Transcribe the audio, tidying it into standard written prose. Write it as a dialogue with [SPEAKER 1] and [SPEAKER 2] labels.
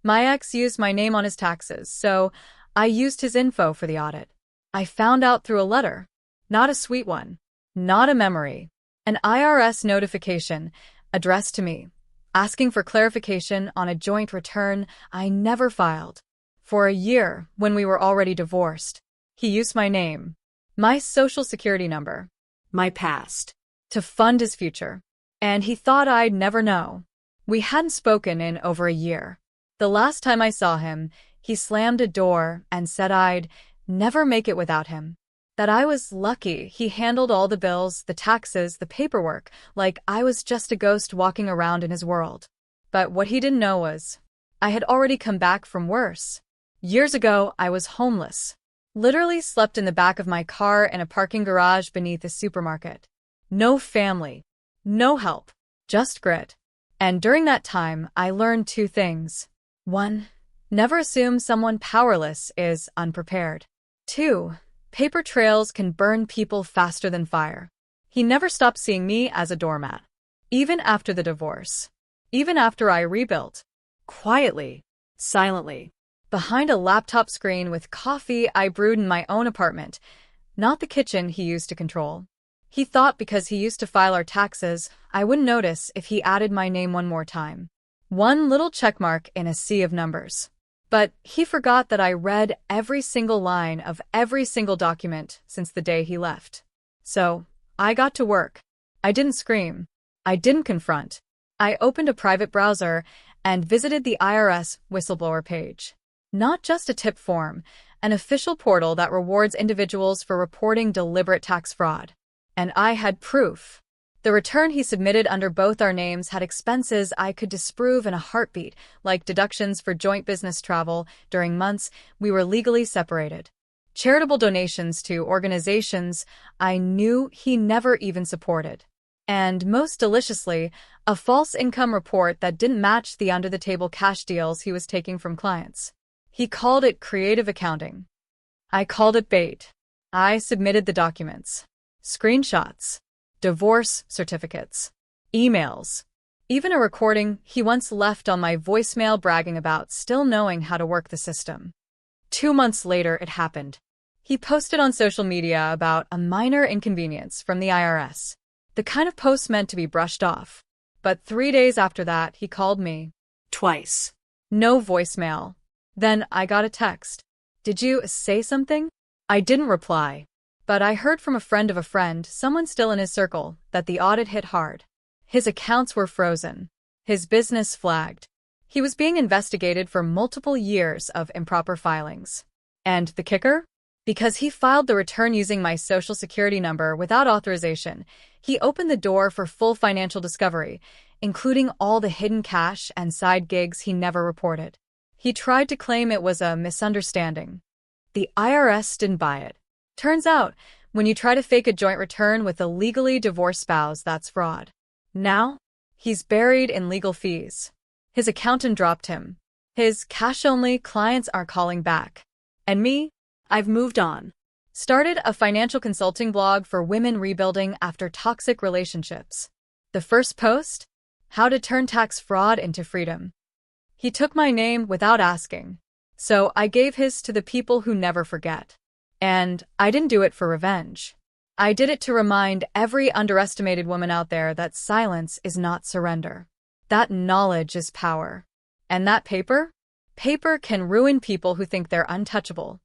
[SPEAKER 1] My ex used my name on his taxes, so I used his info for the audit. I found out through a letter. Not a sweet one. Not a memory. An IRS notification addressed to me, asking for clarification on a joint return I never filed. For a year, when we were already divorced, he used my name, my social security number, my past, to fund his future. And he thought I'd never know. We hadn't spoken in over a year. The last time I saw him, he slammed a door and said I'd never make it without him. That I was lucky he handled all the bills, the taxes, the paperwork, like I was just a ghost walking around in his world. But what he didn't know was, I had already come back from worse. Years ago, I was homeless. Literally slept in the back of my car in a parking garage beneath a supermarket. No family. No help. Just grit. And during that time, I learned two things. 1. Never assume someone powerless is unprepared. 2. Paper trails can burn people faster than fire. He never stopped seeing me as a doormat. Even after the divorce. Even after I rebuilt. Quietly. Silently. Behind a laptop screen with coffee I brewed in my own apartment. Not the kitchen he used to control. He thought because he used to file our taxes, I wouldn't notice if he added my name one more time. One little checkmark in a sea of numbers. But he forgot that I read every single line of every single document since the day he left. So, I got to work. I didn't scream. I didn't confront. I opened a private browser and visited the IRS whistleblower page. Not just a tip form, an official portal that rewards individuals for reporting deliberate tax fraud. And I had proof. The return he submitted under both our names had expenses I could disprove in a heartbeat, like deductions for joint business travel during months we were legally separated. Charitable donations to organizations I knew he never even supported. And most deliciously, a false income report that didn't match the under-the-table cash deals he was taking from clients. He called it creative accounting. I called it bait. I submitted the documents. Screenshots. Divorce certificates. Emails. Even a recording he once left on my voicemail bragging about still knowing how to work the system. 2 months later, it happened. He posted on social media about a minor inconvenience from the IRS. The kind of post meant to be brushed off. But 3 days after that, he called me. Twice. No voicemail. Then I got a text. Did you say something? I didn't reply. But I heard from a friend of a friend, someone still in his circle, that the audit hit hard. His accounts were frozen. His business flagged. He was being investigated for multiple years of improper filings. And the kicker? Because he filed the return using my social security number without authorization, he opened the door for full financial discovery, including all the hidden cash and side gigs he never reported. He tried to claim it was a misunderstanding. The IRS didn't buy it. Turns out, when you try to fake a joint return with a legally divorced spouse, that's fraud. Now, he's buried in legal fees. His accountant dropped him. His cash-only clients are calling back. And me? I've moved on. Started a financial consulting blog for women rebuilding after toxic relationships. The first post? How to turn tax fraud into freedom. He took my name without asking. So I gave his to the people who never forget. And I didn't do it for revenge. I did it to remind every underestimated woman out there that silence is not surrender. That knowledge is power. And that paper? Paper can ruin people who think they're untouchable.